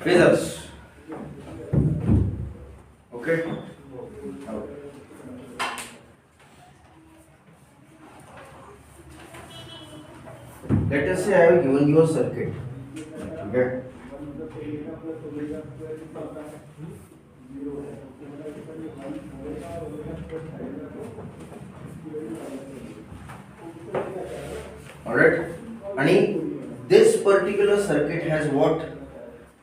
Phasors. Okay. Let us say I have given you a circuit. Okay. Alright. And this particular circuit has what?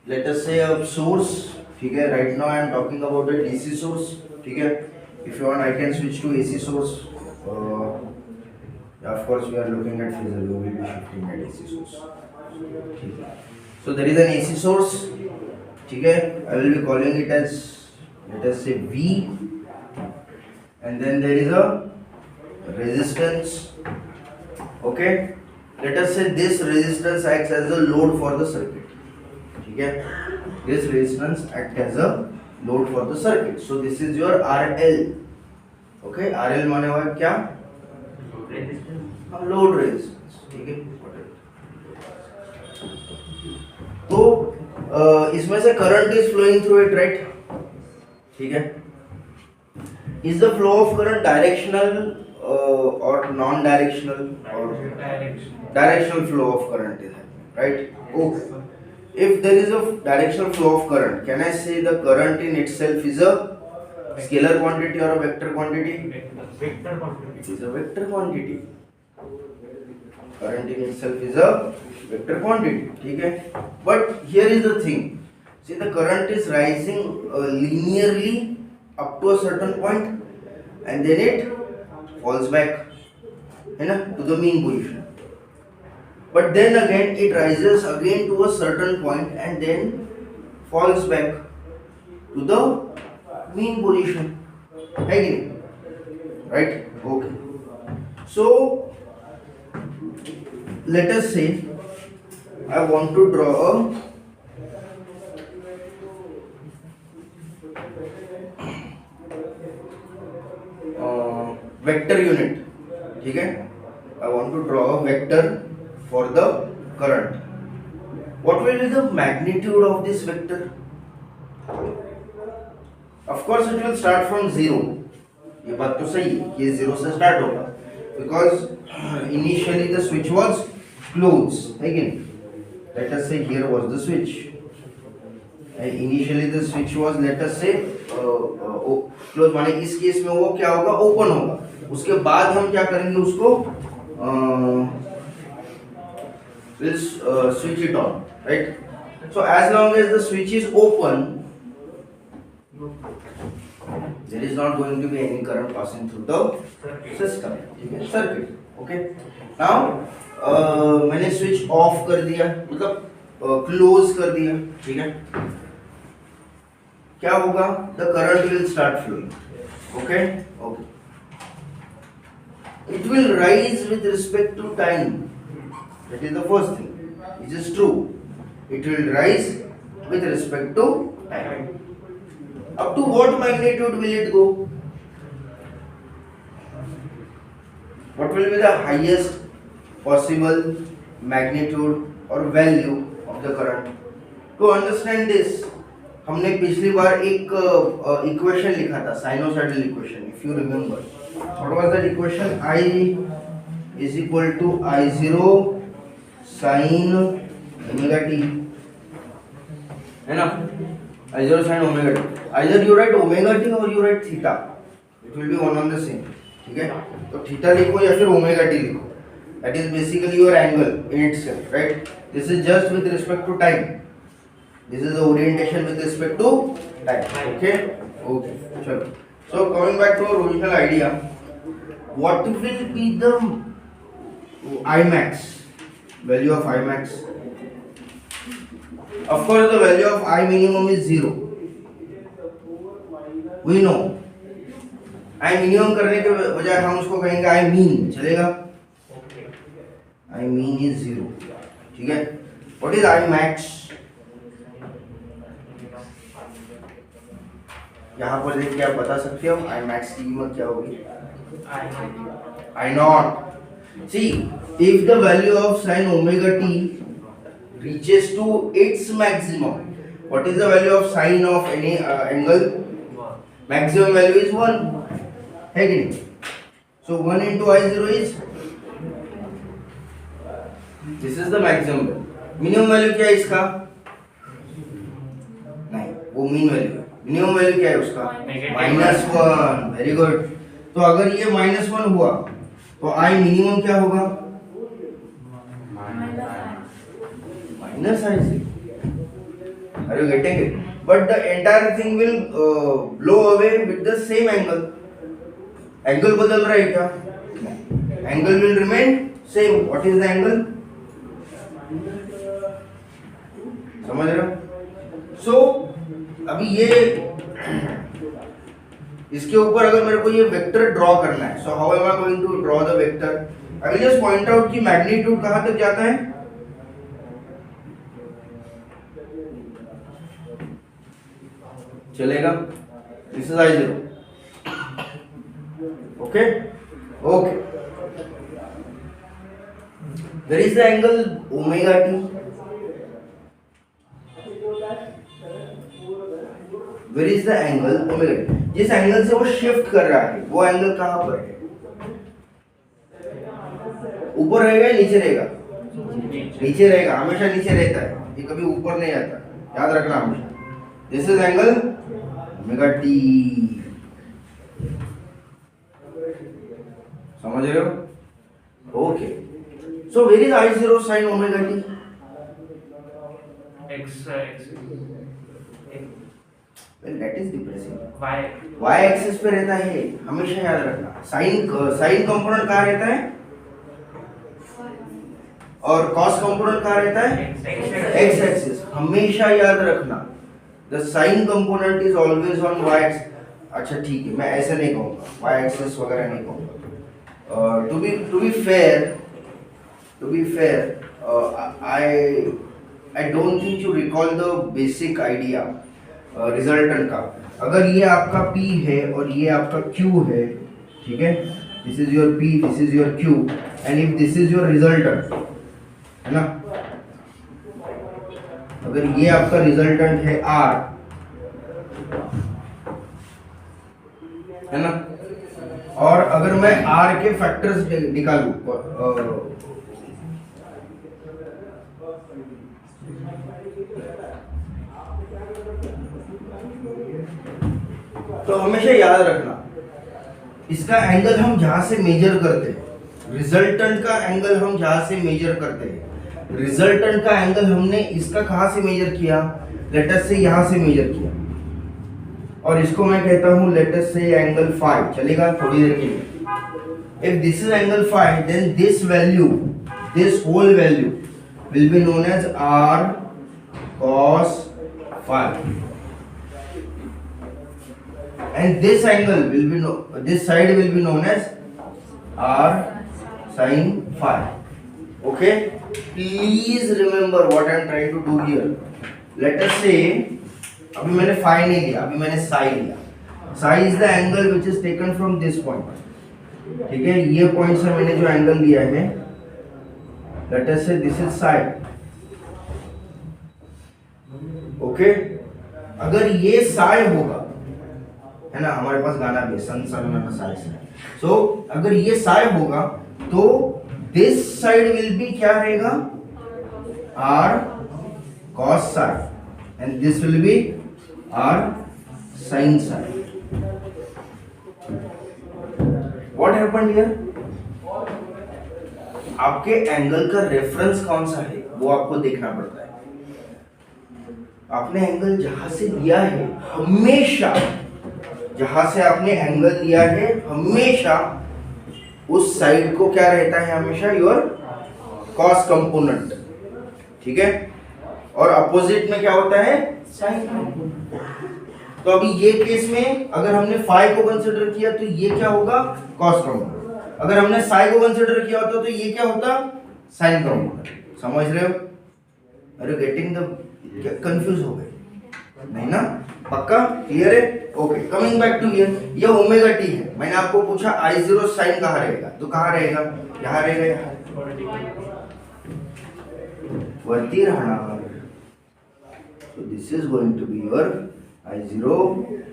Let us say a source. Okay. Right now I am talking about a DC source. Okay. If you want, I can switch to AC source. Of course, we are looking at phasor. We will be shifting at AC source. So there is an AC source. Okay. I will be calling it as, let us say, V, and then there is a resistance. Okay. Let us say this resistance acts as a load for the circuit. Okay. This resistance acts as a load for the circuit. So this is your RL. Okay. RL माने हुआ क्या? Load resistance. ठीक है. तो इसमें से current is flowing through it, right? ठीक है. Is the flow of current directional और non directional? Directional flow of current is happening, right? Okay. If there is a directional flow of current, can I say the current in itself is a scalar quantity or a vector quantity? Vector quantity. It is a vector quantity. Current in itself is a vector quantity. ठीक है? But here is the thing. See, the current is rising linearly up to a certain point, and then it falls back, है ना, to the mean position. But then again it rises again to a certain point and then falls back to the mean position. Again, right? Okay. So let us say I want to draw a vector unit. ठीक है? I want to draw a vector for the current. What will be the magnitude of this vector? Of course it will start from 0. ये बात तो सही है, ये 0 से start होगा, because initially the switch was closed. Again, let us say here was the switch, and initially the switch was, let us say, closed. माने इस केस में वो क्या होगा? ओपन होगा. उसके बाद हम क्या करेंगे? उसको we'll switch it on, right? So as long as the switch is open, there is not going to be any current passing through the system. Circuit. Okay. Now मैंने switch off कर दिया, मतलब close कर दिया. ठीक है? क्या होगा? The current will start flowing. Okay. Okay. It will rise with respect to time. That is the first thing. It is true. It will rise with respect to time. Up to what magnitude will it go? What will be the highest possible magnitude or value of the current? To understand this, हमने पिछली बार एक equation लिखा था, sinusoidal equation. If you remember, what was that equation? I is equal to I0 sin omega t, है ना? I0 sin omega t. Either you write omega t or you write theta. It will be one and the same. ठीक है? तो theta लिखो या फिर omega t लिखो. That is basically your angle in itself, right? This is just with respect to time. This is the orientation with respect to time. Okay? Okay. Chalo. So coming back to our original idea, what will be the Imax? Value of Imax? Of course, the value of I minimum is 0. We know. I minimum करने के बजाय हम उसको कहेंगे I mean. चलेगा? I mean is 0. ठीक है? What is I max? यहाँ पर देख के आप बता सकते हो आई मैक्स की कीमत क्या होगी? I not. See if the value of sine omega T reaches to its maximum, what is the value of sine of any angle? Maximum value is 1, है कि नहीं? So 1 into I0 is, this is the maximum value. Minimum value क्या है इसका? नहीं, वो mean value है। Minimum value क्या है उसका? -1। Very good. तो अगर ये -1 हुआ तो I मिनिमम क्या होगा? -I0. Are you getting it? But the entire thing will blow away with the same angle. Angle बदल रहा है क्या? Angle will remain same. What is the angle? समझ रहे हो? So अभी ये इसके ऊपर अगर मेरे को ये वेक्टर ड्रॉ करना है, so how am I going to draw the vector? I will just point out कि मैग्नीट्यूड कहाँ तक जाता है? चलेगा? This is I0. Okay? Okay. There is the angle omega t. Where is the angle omega t? जिस angle से वो shift कर रहा है वो एंगल कहाँ पर है? ऊपर रहेगा या नीचे रहेगा? नीचे रहेगा, हमेशा नीचे रहता है, ये कभी ऊपर नहीं आता, याद रखना हमेशा। This is angle omega t. समझ रहे हो? Okay. So where is I0 sin omega t? Well, that is depressing. Y axis पे रहता है, हमेशा याद रखना। साइन कंपोनेंट कहाँ रहता है और कॉस कंपोनेंट कहाँ रहता है? X axis. हमेशा याद रखना the sign component is always on y axis. अच्छा ठीक है, मैं ऐसे नहीं कहूँगा, y एक्सिस वगैरह नहीं कहूँगा। to be fair, I don't think you recall the basic idea resultant का। अगर ये आपका P है और ये आपका Q है, ठीक है, this is your P, this is your Q, and if this is your resultant, है ना, अगर ये आपका रिजल्टेंट है R, है ना, और अगर मैं R के फैक्टर्स निकालूं, तो हमेशा याद रखना इसका एंगल हम जहां से मेजर करते हैं, रिजल्टेंट का एंगल हम जहां से मेजर करते हैं, रिजल्टेंट का एंगल हमने इसका कहां से मेजर किया? लेट अस से यहां से मेजर किया, और इसको मैं कहता हूं लेट अस से एंगल फाई। चलेगा थोड़ी देर के लिए। If this is angle phi, then this value, this whole value will be known as r cos phi, and this angle will be this side will be known as r sin phi. Okay, please remember what I am trying to do here. Let us say अभी मैंने phi नहीं लिया, अभी मैंने psi लिया। psi is the angle which is taken from this point, ठीक है, ये पॉइंट से मैंने जो एंगल लिया है, let us say this is psi. Okay, अगर ये psi होगा, है ना, हमारे पास गाना भी है, सन सन साई से। सो अगर ये साई होगा तो दिस साइड विल बी क्या रहेगा? r cos psi, and this will be r sin psi. What happened here? आपके एंगल का रेफरेंस कौन सा है वो आपको देखना पड़ता है। आपने एंगल जहां से लिया है, हमेशा जहां से आपने एंगल लिया है, हमेशा उस साइड को क्या रहता है? हमेशा योर कॉस कंपोनेंट, ठीक है, और अपोजिट में क्या होता है? Sign component. तो अभी ये केस में अगर हमने फाई को कंसीडर किया तो ये क्या होगा? Cos component. अगर हमने साई को कंसीडर किया होता तो ये क्या होता? Sign component. समझ रहे हो? अरे गेटिंग द, कंफ्यूज हो गए नहीं ना? पक्का क्लियर है? ओके, कमिंग बैक टू ये ओमेगा टी है। मैंने आपको पूछा आई जीरो साइन कहाँ रहेगा, तो कहाँ रहेगा, यहाँ रहेगा, यहाँ वरती राहणार। So this is going to be your I zero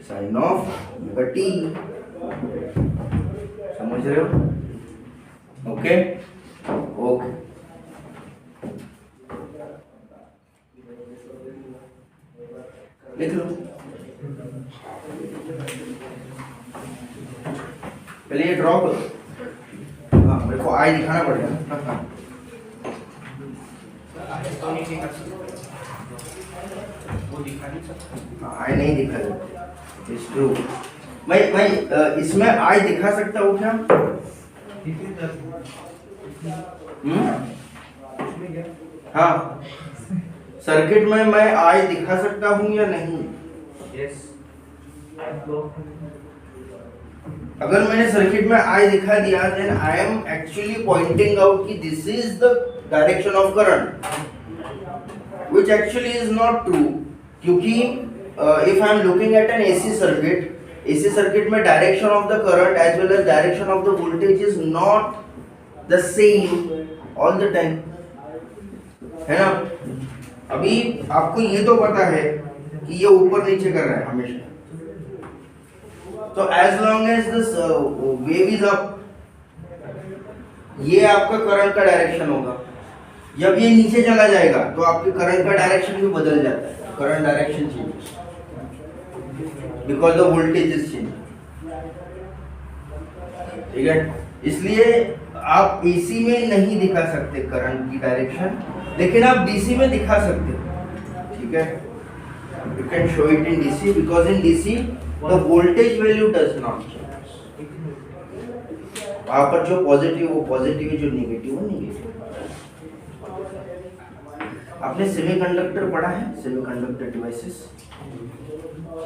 sine of omega t. समझ रहे हो? ओके ओके, लिख लो। पहले ये ड्रॉ करो। हाँ, मेरे को आई दिखाना पड़ेगा ना। आई नहीं दिखा सकता, इट्स ट्रू। मैं इसमें आई दिखा सकता हूँ क्या? हाँ, सर्किट में मैं आई दिखा सकता हूँ या नहीं? यस। अगर मैंने सर्किट में आई दिखा दिया, then I am actually pointing out कि this is the direction of current, which actually is not true. क्योंकि if I am looking at an AC circuit में direction of the current as well as direction of the voltage is not the same all the time, है ना? अभी आपको ये तो पता है कि ये ऊपर नीचे कर रहा है हमेशा, तो as long as this wave is up, ये आपका करंट का डायरेक्शन होगा। जब ये नीचे चला जाएगा तो आपके करंट का डायरेक्शन भी बदल जाता है, current direction change because the voltage is change. ठीक है, इसलिए आप एसी में नहीं दिखा सकते करंट की डायरेक्शन, लेकिन आप डीसी में दिखा सकते हो। ठीक है, you can show it in DC because in DC the voltage value does not change. वहां पर जो पॉजिटिव वो पॉजिटिव है, जो नेगेटिव वो नेगेटिव। आपने सेमीकंडक्टर पढ़ा है, सेमीकंडक्टर डिवाइसेस,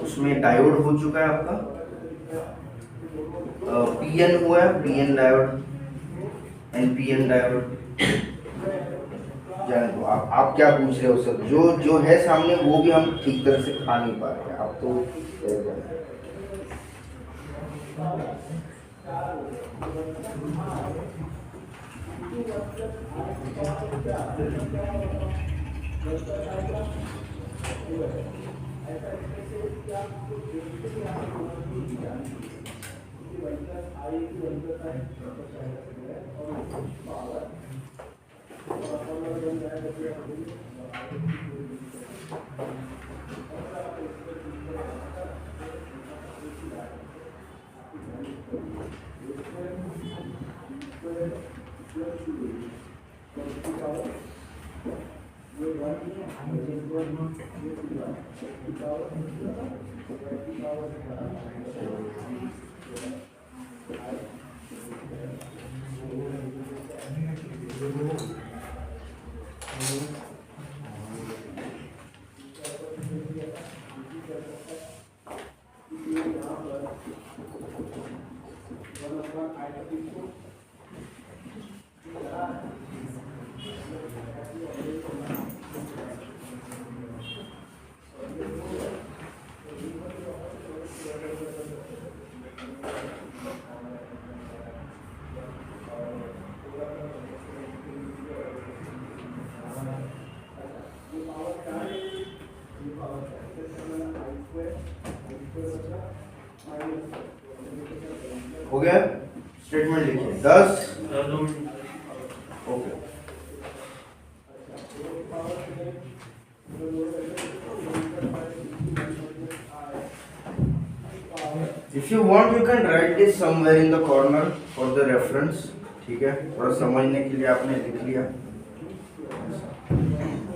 उसमें डायोड हो चुका है आपका, पीएन हुआ है, पीएन डायोड, एनपीएन डायोड। जाने दो, आप क्या पूछ रहे हो सब, जो है सामने वो भी हम ठीक तरह से खा नहीं पा रहे हैं, आप तो हो गया। स्टेटमेंट लिखिए 10 okay. If you want, you can write this somewhere in the corner for the reference. ठीक है, थोड़ा समझने के लिए आपने लिख लिया।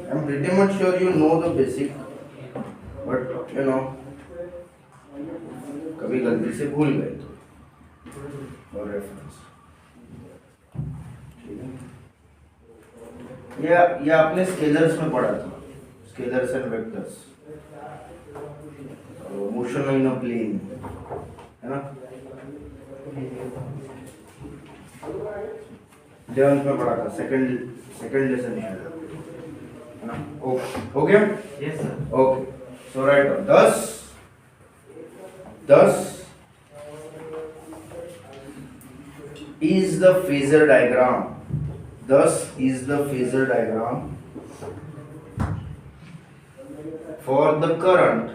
I'm pretty much sure you know the basic, but you know कभी गलती से भूल गए तो for reference। ठीक है, ये आपने स्केलर्स में पढ़ा था, scalars and vectors, motion in a plane, है ना? 11th में पढ़ा था, सेकंड लेसन में, है ना? ओके, हो गया? Yes sir. Okay, so right 10 thus is the phasor diagram. Thus is the phasor diagram for the current.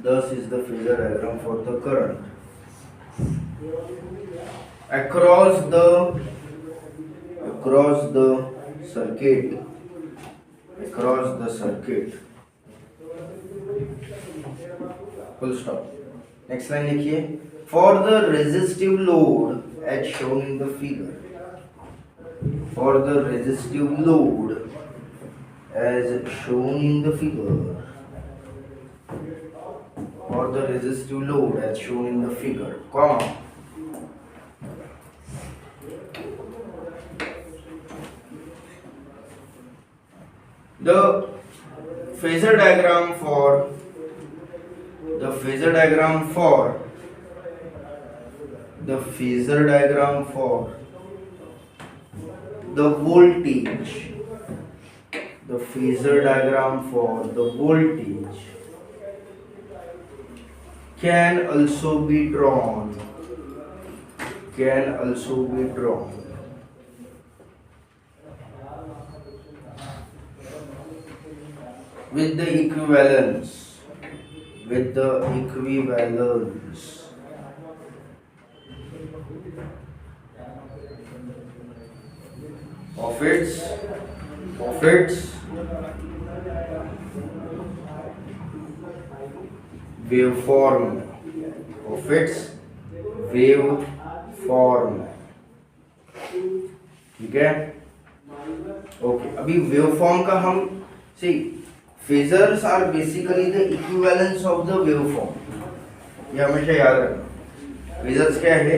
Thus is the phasor diagram for the current across the circuit. Full stop. Next line लिखिए. For the resistive load as shown in the figure. For the resistive load as shown in the figure. For the resistive load as shown in the figure, comma. The phasor diagram for the voltage can also be drawn with the equivalence of its waveform. ठीक है. Okay, अभी waveform का हम phasors are basically the equivalence of the waveform. ये हमेशा याद रखना. Phasors क्या है?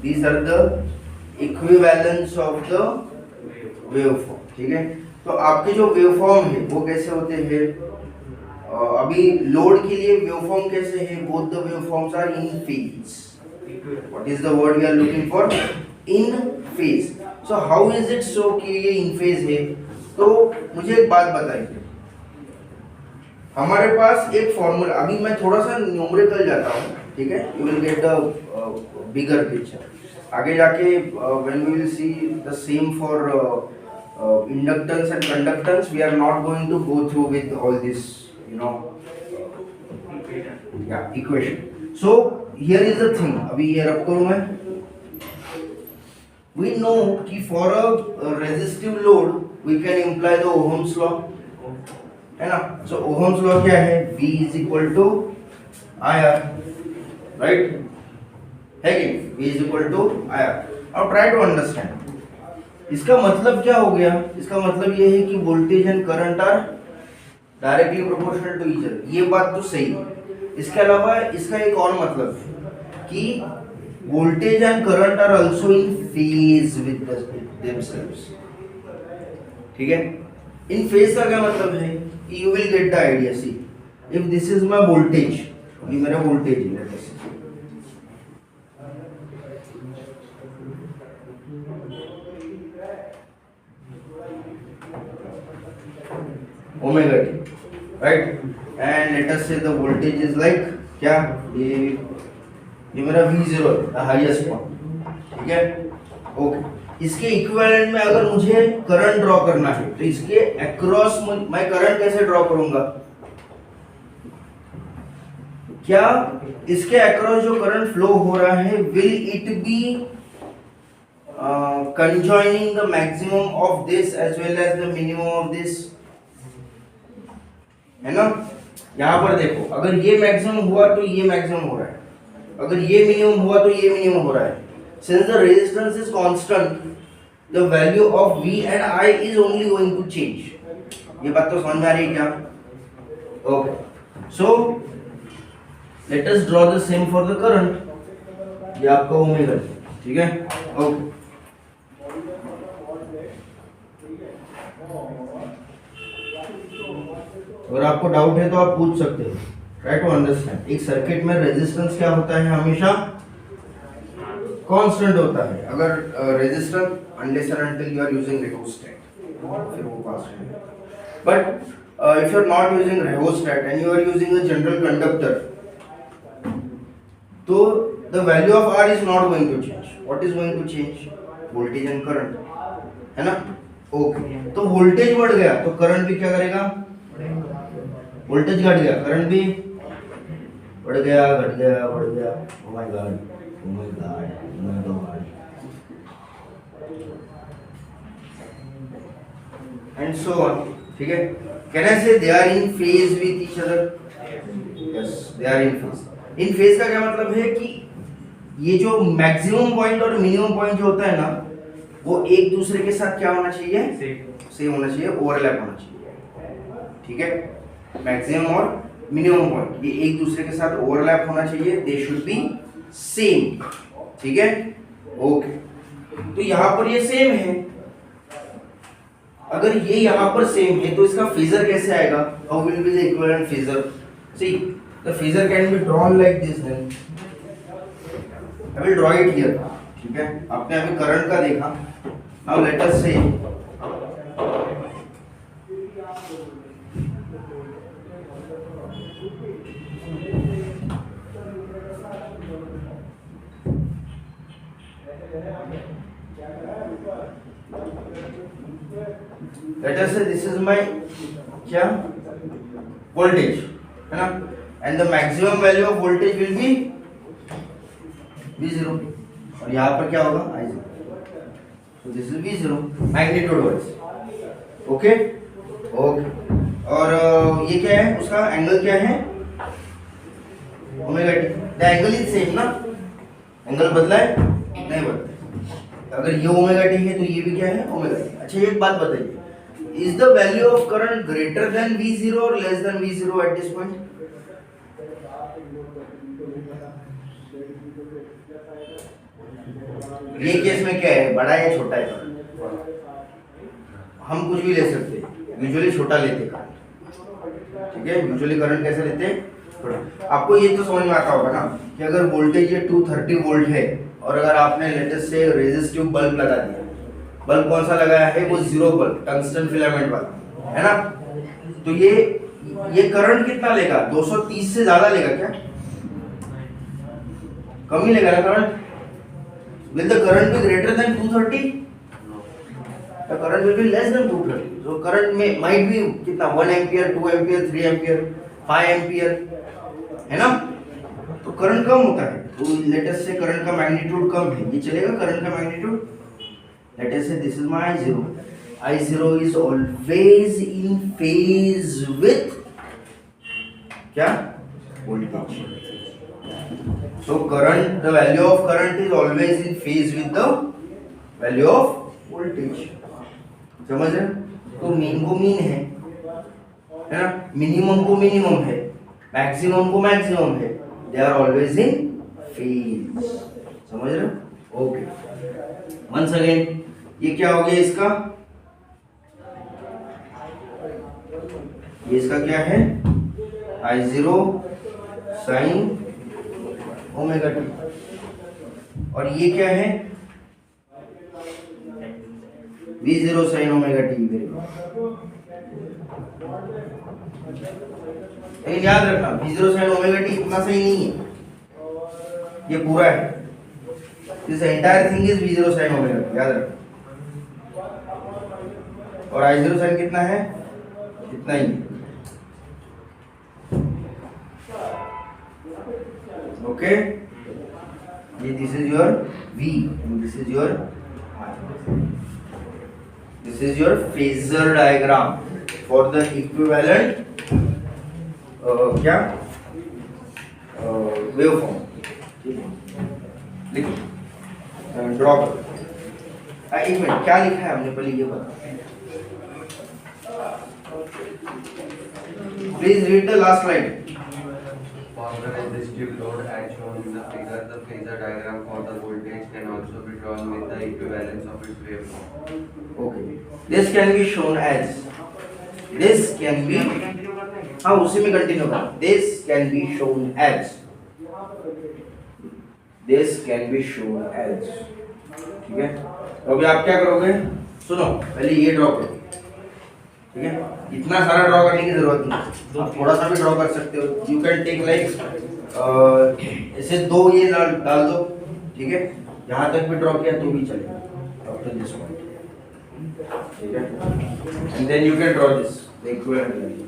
These are the equivalence of the waveform. ठीक है. तो आपके जो वेवफॉर्म है वो कैसे होते हैं? अभी लोड के लिए वेवफॉर्म कैसे है? Both the waveforms are in phase. What is the word we are looking for? In phase. So how is it so कि ये इन फेज है? तो मुझे एक बात बताइए. हमारे पास एक फॉर्मूला, अभी मैं थोड़ा सा न्यूमेरिकल जाता हूँ. ठीक है. You will get the bigger picture. आगे जाके when we will see the same for inductance and conductance, we are not going to go through with all this, equation. So here is the thing. अभी ये रब करूँ मैं. We know कि for a resistive load we can imply the Ohm's law, है ना. So Ohm's law क्या है? V is equal to IR, right? है कि V is equal to IR. Now try to understand. इसका मतलब क्या हो गया? इसका मतलब ये है कि voltage and current are directly proportional to each other. ये बात तो सही है. इसके अलावा इसका एक और मतलब है कि voltage and current are also in phase with themselves. ठीक है. इन फेज का क्या मतलब है? You will get the idea. See, if this is my voltage, ये मेरा वोल्टेज है, omega t, right? And let us say the voltage is like क्या? ये मेरा V0 the highest point. ठीक है. ओके. इसके इक्विवेलेंट में अगर मुझे करंट ड्रॉ करना है तो इसके अक्रॉस मैं करंट कैसे ड्रॉ करूंगा? क्या इसके अक्रॉस जो करंट फ्लो हो रहा है, will it be conjoining the maximum of this as well as the minimum of this? है ना. यहाँ पर देखो, अगर ये मैक्सिमम हुआ तो ये मैक्सिमम हो रहा है, अगर ये मिनिमम हुआ तो ये मिनिमम हो रहा है. Since the resistance is constant, the value of V and I is only going to change. ये बात तो समझ में आ रही है क्या? Okay. So let us draw the same for the current. ये आपका ओमेगा. ठीक है. Okay. अगर आपको डाउट है तो आप पूछ सकते हो. Try to understand. एक सर्किट में रेजिस्टेंस क्या होता है? हमेशा कांस्टेंट होता है. अगर resistance unless and until you are using rheostat, फिर वो कांस्टेंट है. But if you are not using rheostat and you are using a general conductor, तो the value of R is not going to change. What is going to change? Voltage and current, है ना? Okay, तो voltage बढ़ गया तो current भी क्या करेगा? वोल्टेज घट गया, करंट भी बढ़ गया, घट गया, बढ़ गया. Oh my God, oh my God, oh my God. And so on. ठीक है? Can I say they are in phase with each other? Yes, they are in phase. In phase का क्या मतलब है कि ये जो मैक्सिमम पॉइंट और मिनिमम पॉइंट जो होता है ना, वो एक दूसरे के साथ क्या होना चाहिए? सेम होना चाहिए, ओवरलैप होना चाहिए. ठीक है? मैक्सिमम और मिनिमम पॉइंट ये एक दूसरे के साथ ओवरलैप होना चाहिए. They should be same. ठीक है? ओके, तो यहाँ पर ये सेम है. अगर ये यहाँ पर सेम है तो इसका फेजर कैसे आएगा? How will be the equivalent phasor? See the phasor can be drawn like this. Then I will draw it here. ठीक है? आपने अभी करंट का देखा. नाउ लेट अस से this is my क्या voltage, है ना? And the maximum value of voltage will be V0. और यहाँ पर क्या होगा? I0. So this is V0 magnitude wise. Okay? Okay. और ये क्या है? उसका एंगल क्या है? Omega T. The angle is same ना? एंगल बदला है? नहीं बदला. अगर ये ओमेगा टी है तो ये भी क्या है? Omega T. अच्छा, एक बात बताइए, is the value of current greater than V0 or less than V0 at this point? ये केस में क्या है? बड़ा या छोटा है? हम कुछ भी ले सकते हैं. यूजुअली छोटा लेते हैं. ठीक है? यूजुअली करंट कैसे लेते हैं? छोटा. आपको ये तो समझ में आता होगा ना कि अगर वोल्टेज ये 230 वोल्ट है और अगर आपने लेटेस्ट से रेजिस्टिव बल्ब लगा दिया, बल्ब कौन सा लगाया है? वो जीरो बल्ब, टंगस्टन फिलामेंट वाला, है ना? तो ये करंट कितना लेगा? 230 से ज्यादा लेगा क्या? कम ही लेगा ना current. Will the current be greater than 230? The current will be less than 230. So current में माइट बी कितना? 1 एम्पियर, 2 एम्पियर, 3 एम्पियर, 5 एम्पियर, है ना? तो करंट कम होता है. तो लेटेस्ट से करंट का मैग्नीट्यूड कम है, ये चलेगा करंट का magnitude. Let us say this is my I0. I0 is always in phase with क्या? Voltage. So current, the value of current is always in phase with the value of voltage. समझ रहे? तो mean को mean है ना? Minimum को minimum है, maximum को मैक्सिमम है. They are always in phase. समझ रहे? Okay. Once again, ये क्या हो गया इसका? ये इसका क्या है? I0 sin omega T. और ये क्या है? V0 sin omega T. लेकिन याद रखना, V0 sin ओमेगा टी इतना सही नहीं है. ये पूरा है. This entire thing is V0 sin omega T. याद रखना. और I0 sin कितना है? इतना ही. ओके, ये this is your V and this is your I. This is your phasor diagram for the equivalent क्या waveform. लिखो, ड्रॉ करो. एक मिनट, क्या लिखा है हमने पहले ये बता. Please read the last line. For the resistive load as shown in the figure, the phasor diagram for the voltage can also be drawn with the equivalence of its waveform. Okay. This can be shown as. This can be. हाँ, उसी में continue कर. This can be shown as. This can be shown as. ठीक है? तो अभी आप क्या करोगे? सुनो, पहले ये ड्रॉ करो. ठीक है? इतना सारा ड्रॉ करने की जरूरत नहीं, आप थोड़ा सा भी ड्रॉ कर सकते हो। यू कैन टेक लाइक ऐसे दो ये डाल दो, ठीक है, यहाँ तक भी ड्रॉ किया तो भी चलेगा अप टू दिस पॉइंट, ठीक है। And then you can draw this the equivalent.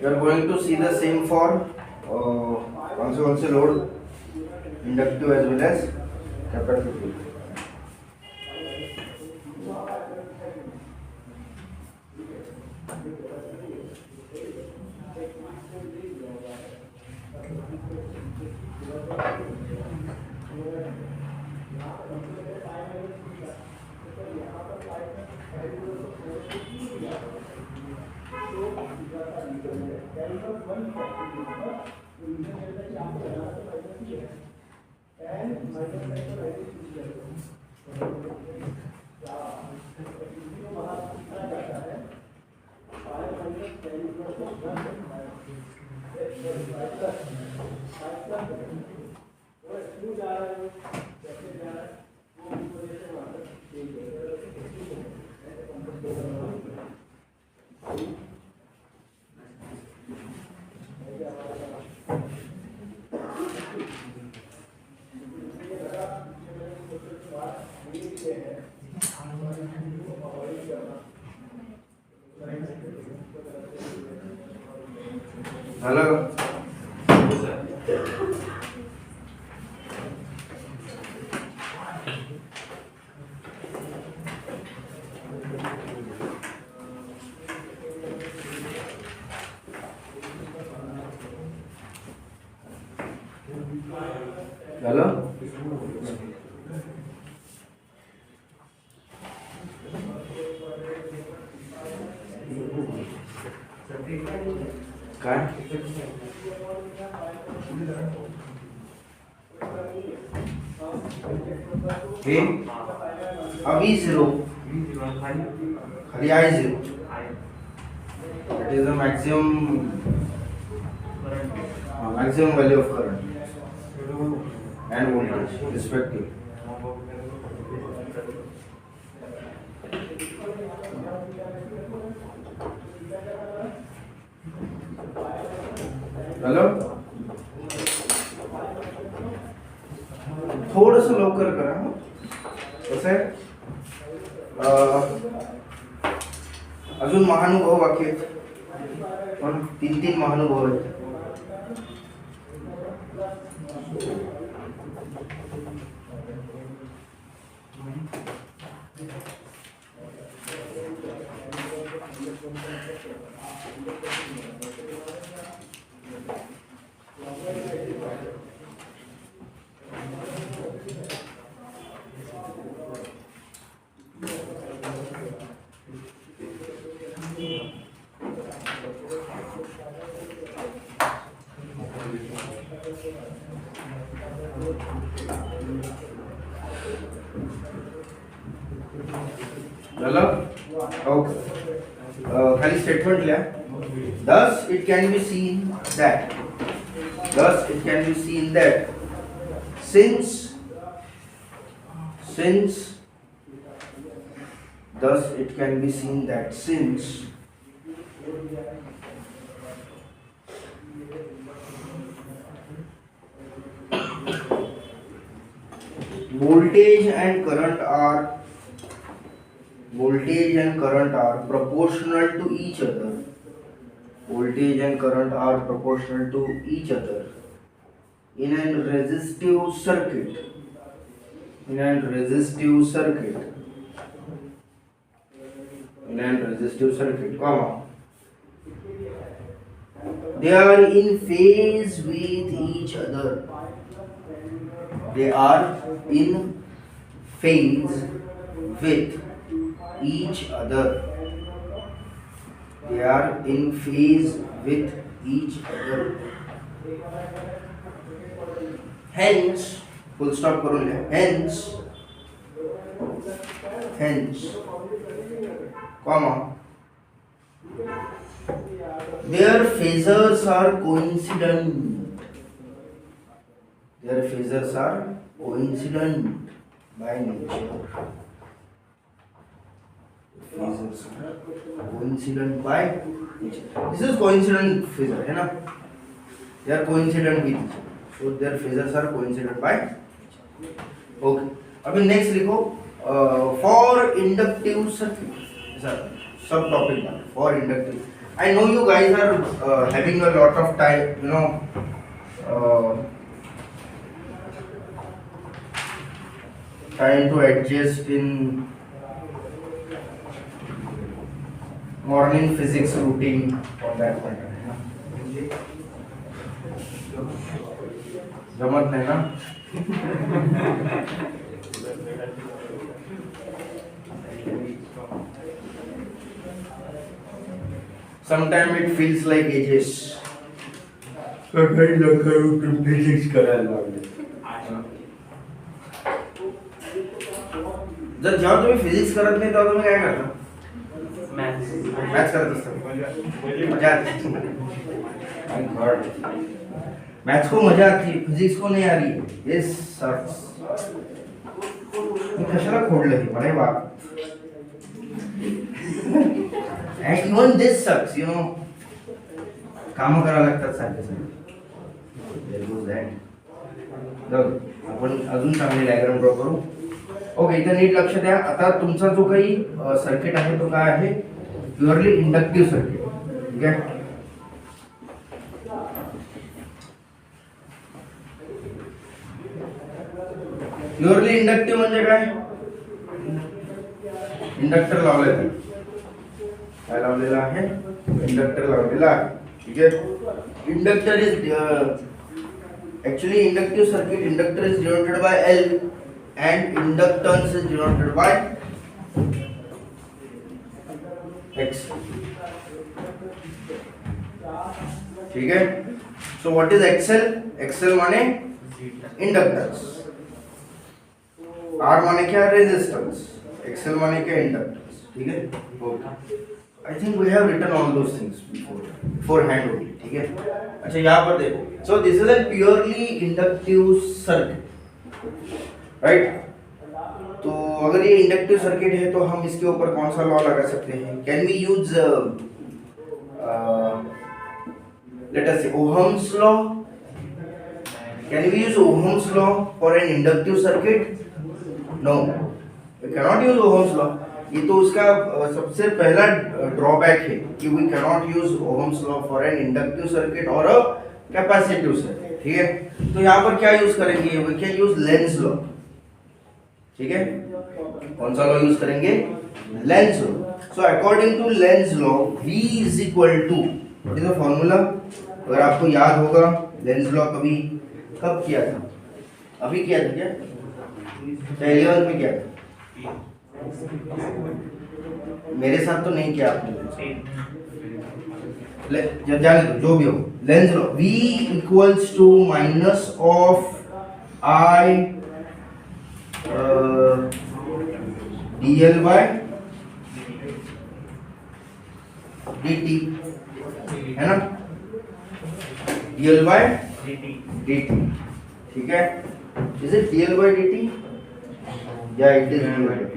You are going to see the same for also load inductive as well as capacitive. Hello. Hello. काय हे अभी zero खाली I zero, that is the maximum value of current and voltage respectively. Hello, थोडस लवकर करा. कसं आहे, अजून महानुभाव बाकी आहेत, पण 3 महानुभाव आहेत. झालं? ओके. खाली स्टेटमेंट लिहा. Thus it can be seen that since voltage and current are proportional to each other. voltage and current are proportional to each other in a resistive circuit. In a resistive circuit, comma, they are in phase with each other. They are in phase with each other. They are in phase with each other. Hence, full stop करून लिहा. Hence, comma, their phasors are coincident. Their phasors are coincident by nature. Phasors are coincident by nature. This is coincident phasor, है ना? They are coincident with each other. So their phasors are coincident by nature. Okay. अभी next लिखो for inductive circuit. Sub topic for inductive. I know you guys are having a lot of time, trying to adjust in morning physics routine for that matter. जमत नहीं ना? Sometimes it feels like ages. सकाळी लवकर उठून physics करायला लागले. जर जेव्हा तुम्ही फिजिक्स करत नाही तेव्हा तुम्ही काय करता? मॅथ्स करत असता. मजा आती. मैथ्स को मजा आती है, फिजिक्स को नहीं आ रही है. Yes sir. मी कशाला खोडलं हे बरे बाप. And even this sucks, काम करावं लागतात सारखे सारखे. आपण अजून चांगली डायग्राम ड्रॉ करू. ओके, इथे नीट लक्ष द्या. आता तुमचा जो काही सर्किट आहे तो काय आहे? Purely inductive circuit. ठीक आहे. प्युअरली इंडक्टिव्ह म्हणजे काय? इंडक्टर लावलेला आहे. काय लावलेला आहे? इंडक्टर लावलेला आहे. ठीक आहे. Inductor is actually inductive circuit, inductor is denoted by L and inductance is denoted by X. ठीक है. So what is XL? XL माने inductance. R माने क्या? Resistance. XL माने क्या? Inductance. ठीक है. Okay. I think we have written all those things beforehand only. ठीक है. अच्छा यहाँ पर देखो. So this is a purely inductive circuit, right? तो अगर ये इंडक्टिव सर्किट है तो हम इसके ऊपर कौन सा लॉ लगा सकते हैं? Can we use let us say Ohm's law? Can we use Ohm's law for an inductive circuit? No, we cannot use Ohm's law. ये तो उसका सबसे पहला ड्रॉबैक है कि we cannot use Ohm's law for an inductive circuit or a capacitive circuit. ठीक है. तो यहाँ पर क्या यूज करेंगे? We can use Lenz law. ठीक है. कौन सा लॉ यूज करेंगे? Lenz law. So according to Lenz law, V is equal to, what is the formula? अगर आपको याद होगा Lenz law कब किया था? अभी किया था क्या? 11th में किया था. मेरे साथ तो नहीं किया आपने. जाने दो, जो भी हो. Lenz law, V equals to minus of I dl by dt, है ना? dl by dt. ठीक है. Is it dl by dt? Yeah, it is dl by dt.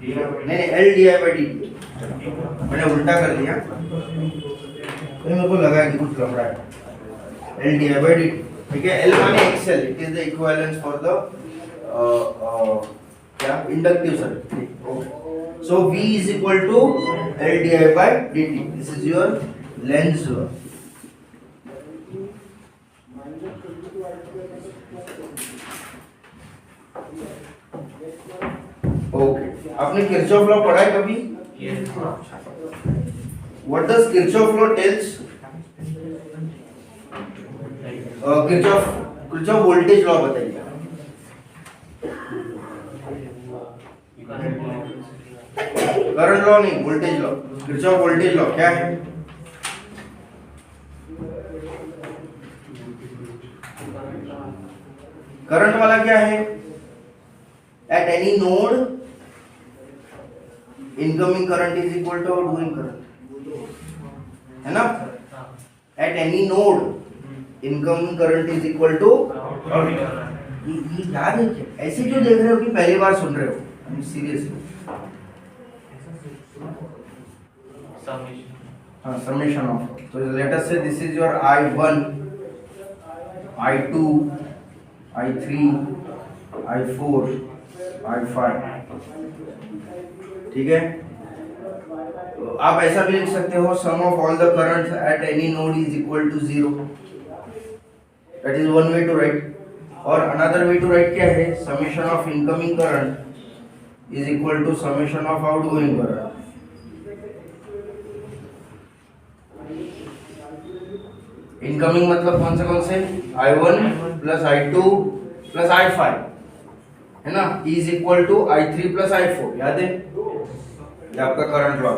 नहीं L dy by dt. मैंने उल्टा कर दिया तो मेरे को लगा कि कुछ लफड़ा है. L dy by dt. ठीक है. L माने XL. It is the equivalence for the क्या inductive circuit. Okay. So V is equal to L dy by dt. This is your Lenz law. Okay, आपने किरचॉफ लॉ पढ़ा है कभी? What does Kirchhoff law tells? Kirchhoff voltage law बताइए। Current law नहीं, voltage law. Kirchhoff voltage law क्या है? Current वाला क्या है? At any node incoming current is equal to outgoing current, है ना? At any node incoming current is equal to, ये याद है क्या? ऐसे क्यों देख रहे हो कि पहली बार सुन रहे हो? सीरियसली, हाँ, समेशन ऑफ। तो late us say this is your I1, I2, I3, I4, I5, ठीक है? तो आप ऐसा भी लिख सकते हो, sum of all the currents at any node is equal to 0। That is one way to write. और अनदर वे टू राइट क्या है? Summation of incoming current is equal to summation of outgoing current. Incoming मतलब कौन से I1 plus I2 plus I5, है ना? Is equal to I3 plus I4, याद है? ये आपका current law.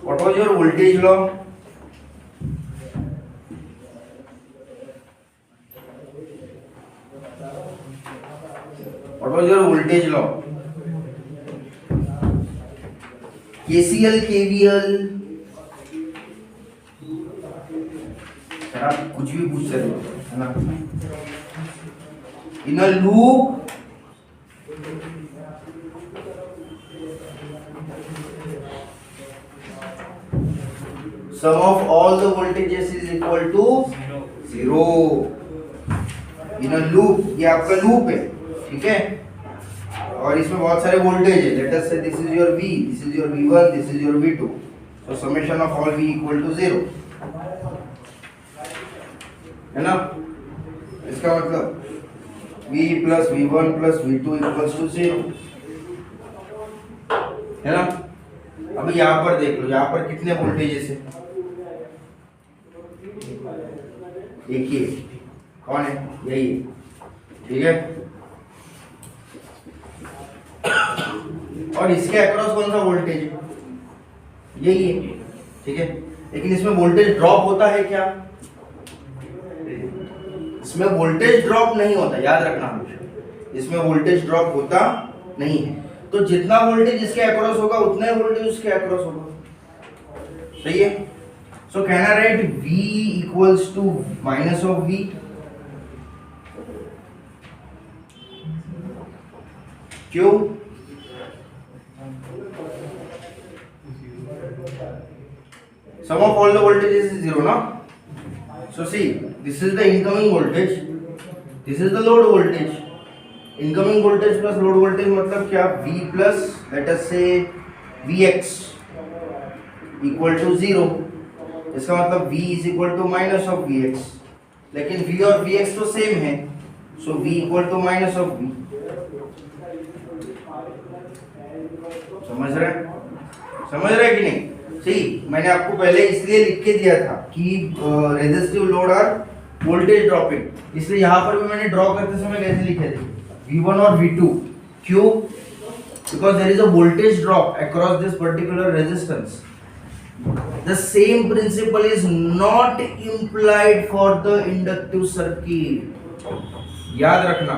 What was your voltage law? What was your voltage law? KCL, KVL, आप कुछ भी पूछ सकते हो, है ना? In a loop sum of all the voltages is equal to 0। In a loop, ये आपका लूप है, ठीक है? और इसमें बहुत सारे वोल्टेज है। Let us say this is your V, this is your V1, this is your V2। So summation of all V equal to 0, है ना? इसका मतलब V plus V1 plus V2 equals to 0, है ना? अभी यहाँ पर देख लो, यहाँ पर कितने वोल्टेजेस है? एक ही है। कौन है? यही है, ठीक है? और इसके अक्रॉस कौन सा वोल्टेज है? यही है, ठीक है? लेकिन इसमें वोल्टेज ड्रॉप होता है क्या? इसमें वोल्टेज ड्रॉप नहीं होता, याद रखना हमेशा। इसमें वोल्टेज ड्रॉप होता नहीं है। तो जितना वोल्टेज इसके अक्रॉस होगा उतना ही वोल्टेज उसके अक्रॉस होगा, सही है? So can I write V equals to minus of V? क्यों? Sum of all the voltages is 0 ना? So see, this is the incoming voltage, this is the load voltage. Incoming voltage plus load voltage मतलब क्या? V plus let us say Vx equal to 0। इसका मतलब V is equal to minus of Vx। लेकिन V और Vx तो same है, so V equal to minus of V। समझ रहे कि नहीं? सही, मैंने आपको पहले इसलिए लिख के दिया था कि रेजिस्टिव लोड और वोल्टेज ड्रॉपिंग, इसलिए यहाँ पर भी मैंने ड्रॉ करते समय कैसे लिखे थे? V1 और V2। क्यों? Because there is a voltage drop across this particular resistance. The same principle is not implied for the inductive circuit। याद रखना,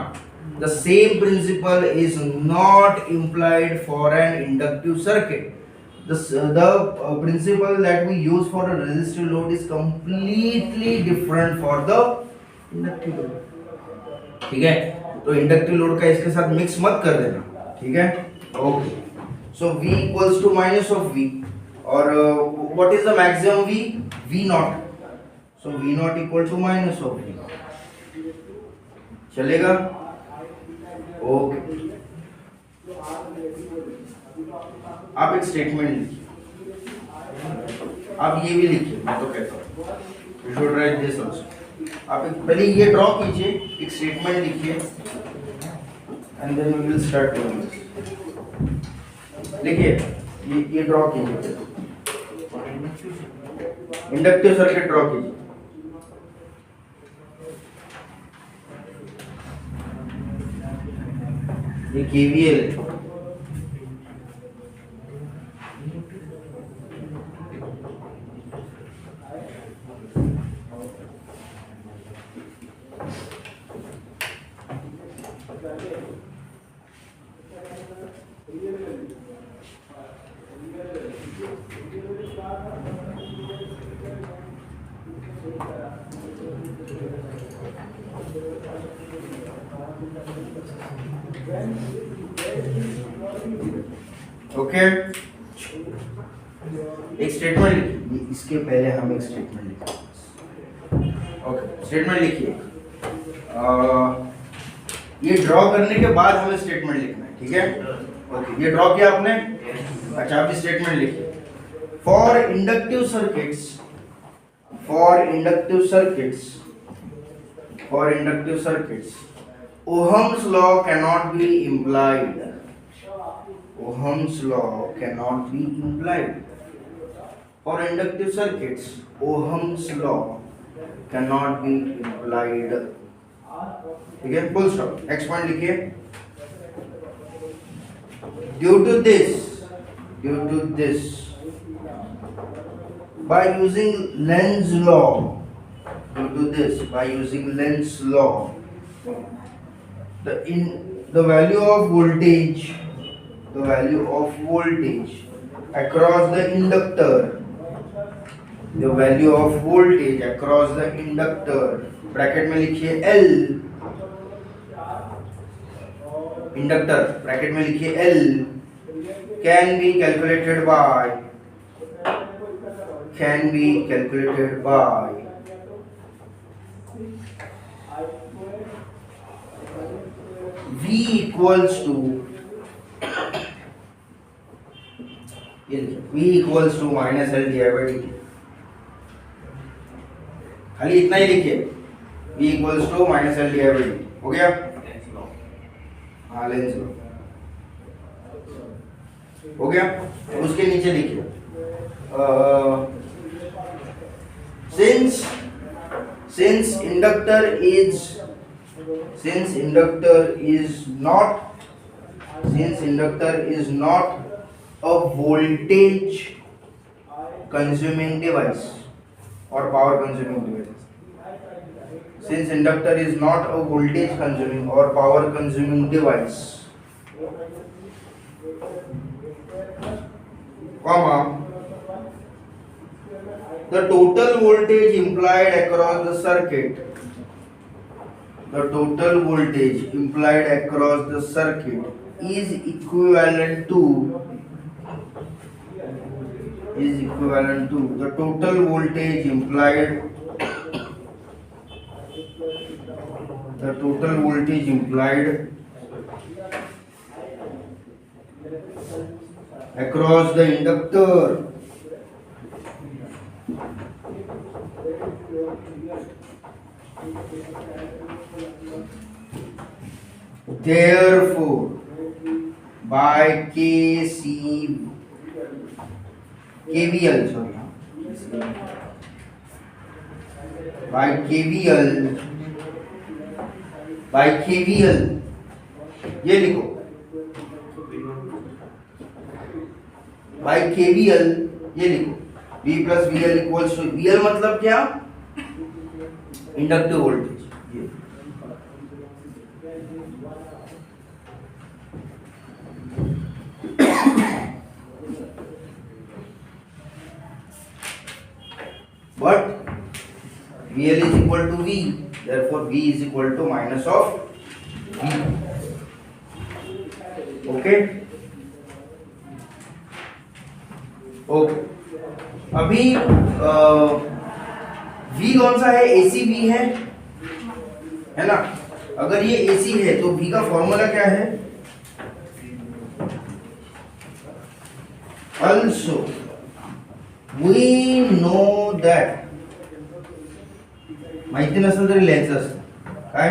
the same principle is not implied for an inductive circuit। The principle that we use for a resistive load is completely different for the inductive load, ठीक है? तो inductive load का इसके साथ mix मत कर देना, ठीक है? Okay, so V equals to minus of V, और what is the maximum V? V naught. So V naught equal to minus of V, चलेगा? ओके, आप एक स्टेटमेंट लिखिए। आप ये भी लिखिए, मैं तो कहता हूँ you should write this also. आप पहले ये ड्रॉ कीजिए, एक स्टेटमेंट लिखिए and then we will start doing this. लिखिए, ये ड्रॉ कीजिए, इंडक्टिव सर्किट ड्रॉ कीजिए। ये केवीएल है। ओके, एक स्टेटमेंट लिखिए, इसके पहले हम एक स्टेटमेंट लिखेंगे। ओके, स्टेटमेंट लिखिए। ये ड्रॉ करने के बाद हमें स्टेटमेंट लिखना है, ठीक है? ओके, ये ड्रॉ किया आपने? अच्छा, आप स्टेटमेंट लिखिए। For inductive circuits, Ohm's law cannot be implied. Ohm's law cannot be implied. For inductive circuits, Ohm's law cannot be implied. ठीक है, full stop. Next point लिखिए। Due to this, by using Lenz's law, the value of voltage across the inductor, bracket में लिखिए L, inductor bracket में लिखिए L, can be calculated by V equals to minus L divided by dt। खाली इतना ही लिखिए, V equals to minus L divided by dt। हो गया? हाँ, लेंस लॉ हो गया। उसके नीचे लिखिए since inductor is not a voltage consuming device or power consuming device, since inductor is not a voltage consuming or power consuming device, comma, the total voltage implied across the circuit is equivalent to the total voltage implied across the inductor therefore by KVL ये लिखो, by KVL ये लिखो, V plus VL equals to, VL मतलब क्या? Inductive voltage. But VL is equal to V, therefore V is equal to minus of V. Okay? Okay. अभी V कौन सा है? AC V है ना? अगर ये AC है तो V का फॉर्मूला क्या है? Also वी नो दॅट, माहिती नसेल तरी लिहायचं असतं काय,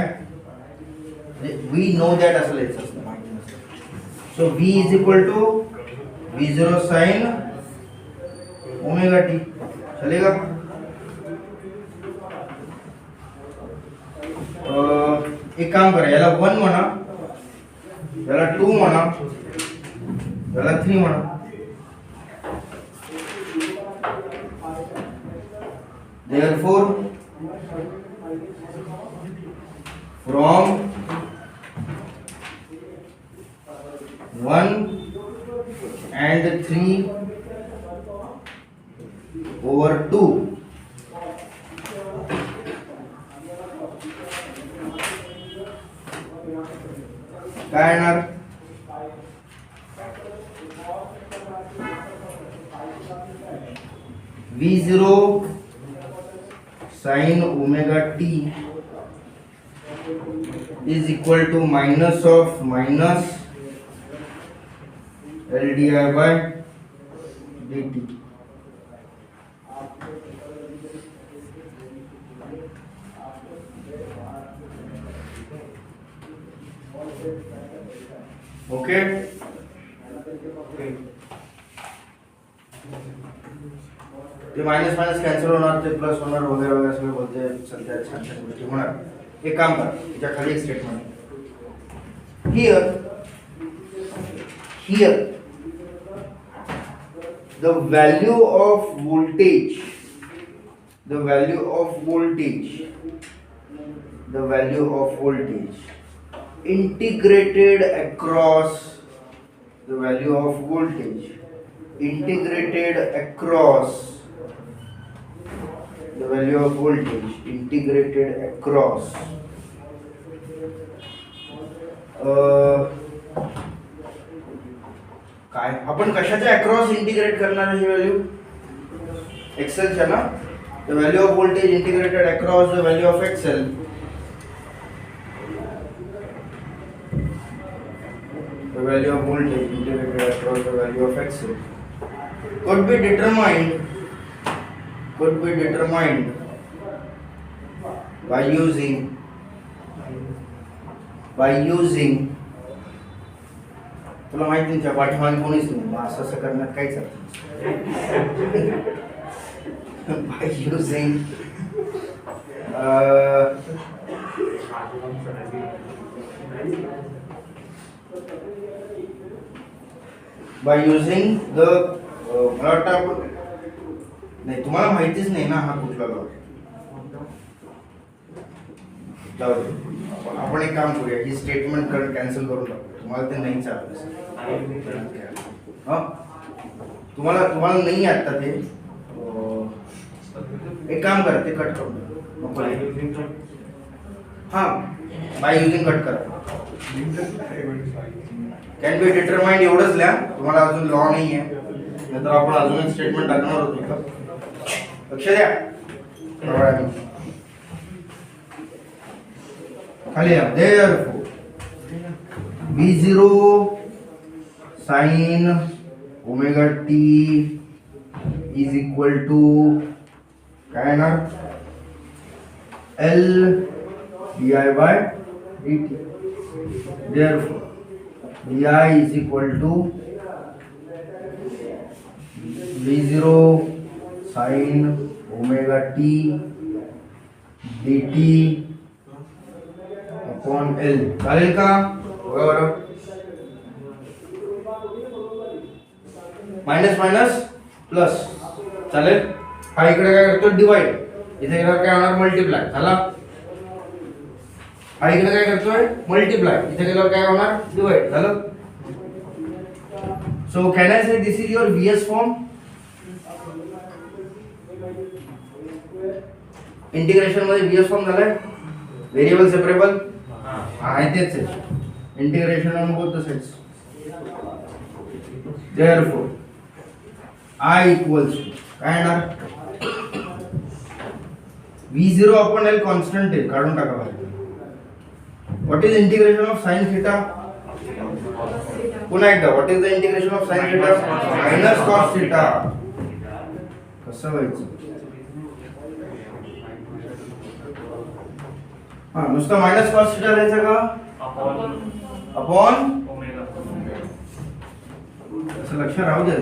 वी नो दॅट असं लिहायचं असतं माहिती नसेल. So v is equal to v0 sine omega t. चलेगा. एक काम करा, याला 1 म्हणा, याला 2 म्हणा, याला 3 म्हणा. Therefore, from 1 and 3 over 2, काय येणार? v0 sin omega t is equal to minus of minus L di by dt. Okay. ते मायनस मायनस कॅन्सल होणार, ते प्लस होणार वगैरे वगैरे सगळं बोलते सध्या छान छान गोष्टी होणार. एक काम करा, त्याच्या खाली एक statement here the value off voltage integrated across the value of voltage integrated across the value of voltage integrated across काय आपण कशाच्या अक्रॉस इंटिग्रेट करणार ही व्हॅल्यू एक्सेलच्या ना. the value of voltage integrated across the value of XL the value of voltage integrated across the value of XL could be determined by using तुला माहिती तुमच्या पाठीमागे कोणीच नाही, मग असं करण्यात काहीच अर्थ नाही. by using the मला वाटतं आपण नाही, तुम्हाला माहितीच नाही ना हा कुठला लॉ. जाऊ दे, आपण एक काम करूया, ही स्टेटमेंट कॅन्सल करून टाकू. तुम्हाला ते नाही चालत. तुम्हाला नाही आता ते एक काम करा, ते कट करून हां बाय युजिंग कट करा. कॅन बी डिटरमाइंड एवढंच लिहा, तुम्हाला अजून लॉ नाही आहे, नंतर आपण अजून एक स्टेटमेंट टाकणार होतो. लक्ष द्या. खाली या. Therefore v0 sin omega t is equal to काय ना L di by dt. Therefore di is equal to v0 sin omega t dt upon L. चालेल का? बरोबर. मायनस मायनस प्लस चालेल. हा इकडे काय करतो डिवाइड, इथे गेल्यावर काय होणार मल्टिप्लाय झाला. हा इकडे काय करतोय मल्टिप्लाय, इथे गेल्यावर काय होणार डिवाइड झालं. सो कॅन आय से this is your VS form. Integration मध्ये VS फॉर्म झालाय. व्हेरिएबल सेपरेबल आहे तेच आहे. Integration on both the sides. Therefore I equals to काय येणार v0 upon L कॉन्स्टंट आहे, काढून टाका बाहेर. What is integration of sine theta. पुन्हा एकदा what is the integration of sine theta minus cos theta. कसं व्हायचं? हा नुसतं मायनस कॉस थिटा लिहायचं का? अपॉन असं लक्षात राहू द्या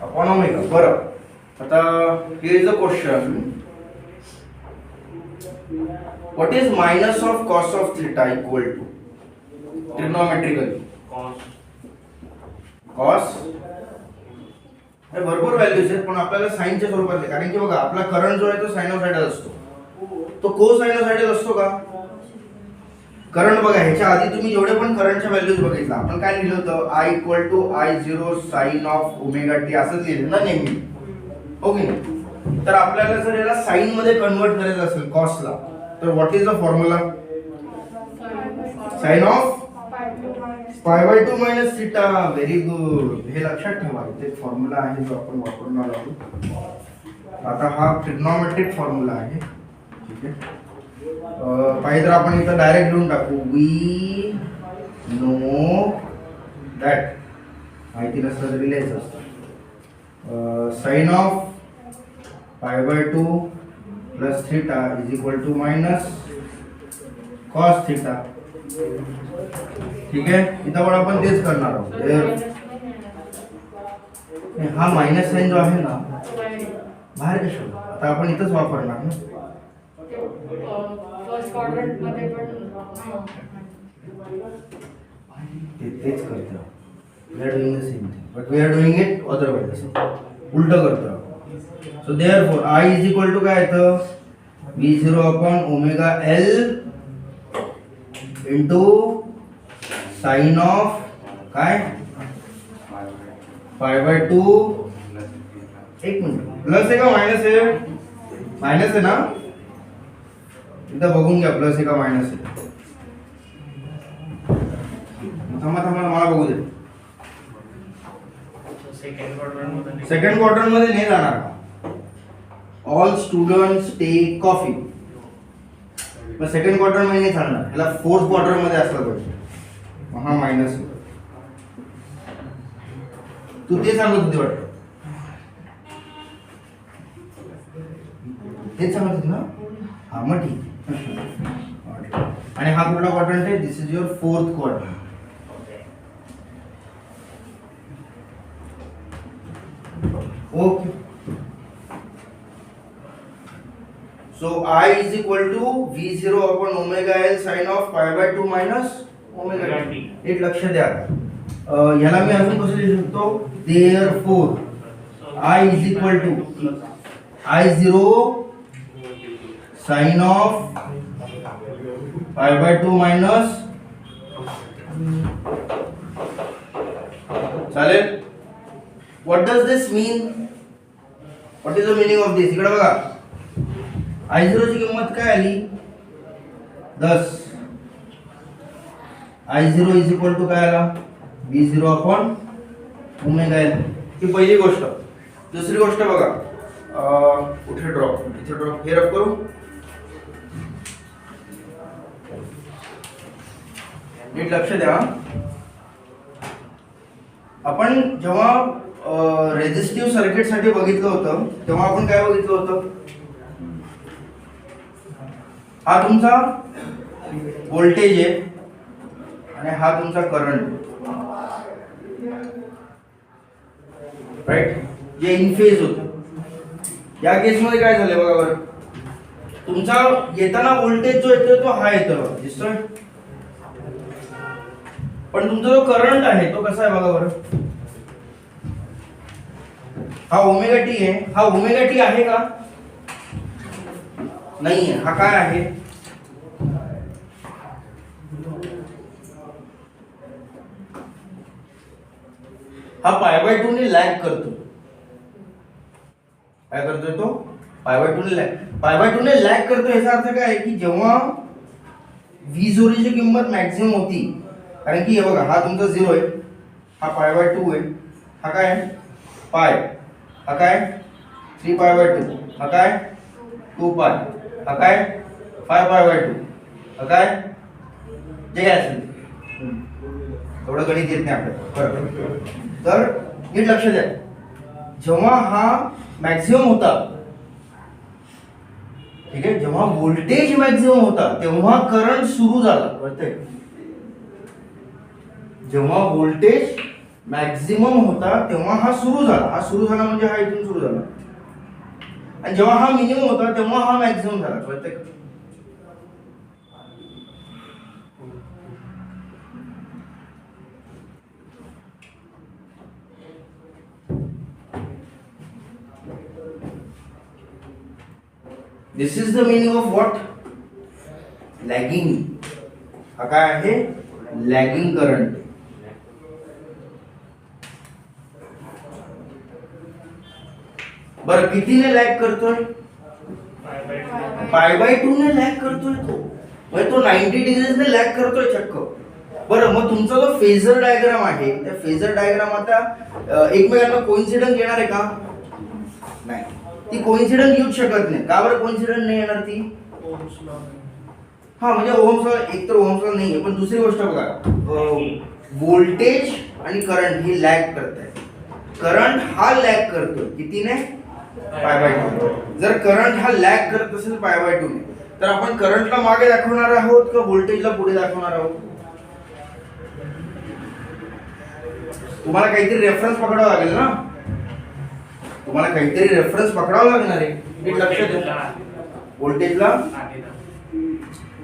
अपॉन ओमेगा. बरं, आता here is a question. What is minus of cos of theta equal to? Trigonometrically. Cos हे भरपूर व्हॅल्यूज आहेत पण आपल्याला साइनच्या स्वरूपात आहे, कारण की बघा आपला करंट जो आहे तो सायनोसाइडल असतो. तो कोसायनोसाइडल असतो का? करंट बघा ह्याच्या आधी तुम्ही जेवढे पण करंटच्या व्हॅल्यूज बघितला आपण काय लिहिलं होतं? I equal to I0 sine of omega t असंच लिहिलं ना नेहमी, हो की नाही? तर आपल्याला जर याला साइन मध्ये कन्वर्ट करायचं असेल कॉसला, तर what is the formula? Sine of pi by 2 minus theta. Very good, हे लक्षात ठेवा. इथे फॉर्म्युला आहे जो आपण वापरणार आहोत. आता हा ट्रिग्नोमेट्रिक फॉर्म्युला आहे, ठीक आहे. पाहिजे तर आपण इथं डायरेक्ट लिहून टाकू. वी नो दॅट, माहिती नसलं तरी लिहायचं असतं. Sine of pi by 2 plus theta is equal to minus cos theta. ठीक आहे, इथं पण आपण तेच करणार आहोत. हा मायनस साइन जो आहे ना बाहेर कशाला, आता आपण इथंच वापरणार ना. तेच करतो. We are doing the same thing, but we are doing it otherwise. उलट करतो. So therefore I is equal to काय येतं? V0 upon omega L into sin of काय? पाय बाय 2. एक मिनिट, प्लस आहे का मायनस आहे? मायनस आहे ना, इथं बघून घ्या प्लस आहे का मायनस आहे. थांबा मला बघू दे. सेकंड क्वार्टर मध्ये नाही जाणार का? All students take coffee. मग सेकंड क्वार्टर मध्ये नाही चालणार, याला फोर्थ क्वार्टर मध्ये असलं पाहिजे. हा मायनस, तू ते सांगत होती वाटतं, तेच सांगत होती ना. हा मग ठीक. आणि हा कुठला क्वाड्रंट आहे? This is your fourth quadrant. Okay, so I is equal to V0 upon omega L sin of pi by 2 minus omega t. एक लक्ष द्या. याला मी अजून कसं लिहू शकतो? Therefore I is equal to I0 sin of pi by 2 minus, चालेल. What does this mean? What is the meaning of this? इकडे बघा, I0 ची किंमत काय आली? 10. I0 is equal to काय आला? V0 upon omega L. ही पहिली गोष्ट. दुसरी गोष्ट बघा, कुठे ड्रॉप, इथे ड्रॉप, हे रफ करू. नीट लक्ष द्या. आपण जेव्हा रेझिस्टिव्ह सर्किट साठी बघितलं होतं तेव्हा आपण काय बघितलं होतं? हा तुमचा व्होल्टेज आहे आणि हा तुमचा करंट, राईट, जे इन फेज होतं. या केस मध्ये काय झालंय बघा बरं, तुमचा येताना व्होल्टेज जो येतो तो हा येतो, दिसतोय. पण तुमचा जो करंट आहे तो कसा आहे बघा बरं. हा ओमेगा टी आहे. हा ओमेगा टी आहे का? नाही आहे. हा काय आहे? हा पाय बाय 2 ने लॅग करतो. काय करतोय तो? पाय बाय 2 ने लॅग. पाय बाय 2 ने लॅग करतो याचा अर्थ काय आहे की जेव्हा V0 ची किंमत मॅक्सिमम होती, कारण की हे बघा हा तुमचा 0 आहे, हा पाय बाय 2 आहे, हा काय आहे? पाय, हा काय? 3 पाय बाय 2, हा काय? 2 पाय, हा काय? 5 पाय बाय 2, हा काय? जे काय असेल थोडं गणित येत नाही आपल्याला. तर नीट लक्ष द्या. जेव्हा हा मॅक्झिमम होता, ठीक आहे, जेव्हा व्होल्टेज मॅक्झिमम होता तेव्हा करंट सुरू झाला, कळतंय? जेव्हा व्होल्टेज मॅक्झिमम होता तेव्हा हा सुरू झाला. हा सुरू झाला म्हणजे हा इथून सुरू झाला. आणि जेव्हा हा मिनिमम होता तेव्हा हा मॅक्झिमम झाला, कळतंय का? This is the meaning of what? Lagging. हा काय आहे? Lagging current. बरं, कितीने लॅग करतोय? पाय बाय 2 ने लॅग करतोय तो. म्हणजे तो 90 डिग्रीजने लॅग करतोय चक्क. बरं, मग तुमचा जो फेजर डायग्राम आहे त्या फेजर डायग्राम आता एकमेकांना कोइन्सिडन्स येणार आहे का? नाही. ती कोइन्सिडन्स येऊच शकत नाही. का बरं कोइन्सिडन्स नाही येणार ती? हा, म्हणजे ओहम्स लॉ, एक तर ओहम्स लॉ नाहीये, पण दुसरी गोष्ट बघा, व्होल्टेज आणि करंट हे लॅग करतायत. करंट हा लॅग करतोय कितीने? Pi by 2. जर करंट हा लॅग करत असेल पाय बाय 2 ने, तर आपण करंटला मागे दाखवणार आहोत का व्होल्टेजला पुढे दाखवणार आहोत? तुम्हाला काहीतरी रेफरन्स पकडावा लागेल ना. तुम्हाला काहीतरी रेफरन्स पकडावा लागणार आहे. हे लक्षात द्या. व्होल्टेजला,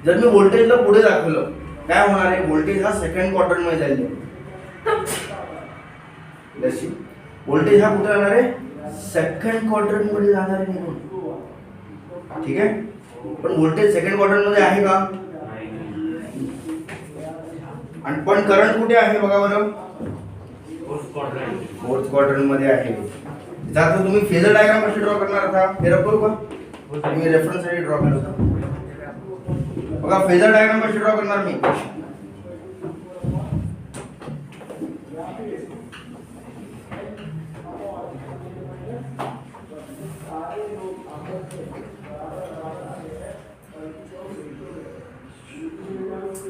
जर मी व्होल्टेजला पुढे दाखवलं काय होणार आहे? व्होल्टेज हा सेकंड क्वार्टर मध्ये जाईल. व्होल्टेज हा कुठे जाणार आहे? सेकंड क्वार्टर मध्ये जाणार आहे निघून. ठीक आहे, पण व्होल्टेज सेकंड क्वार्टर मध्ये आहे का? आणि पण करंट कुठे आहे बघा बरं? फोर्थ क्वार्टर मध्ये आहे. जर तुम्ही फेजर डायग्राम कशी ड्रॉ करणार आहात हे करू का? मी रेफरन्स साठी ड्रॉ करतो. बघा फेजर डायग्राम कशी ड्रॉ करणार मी?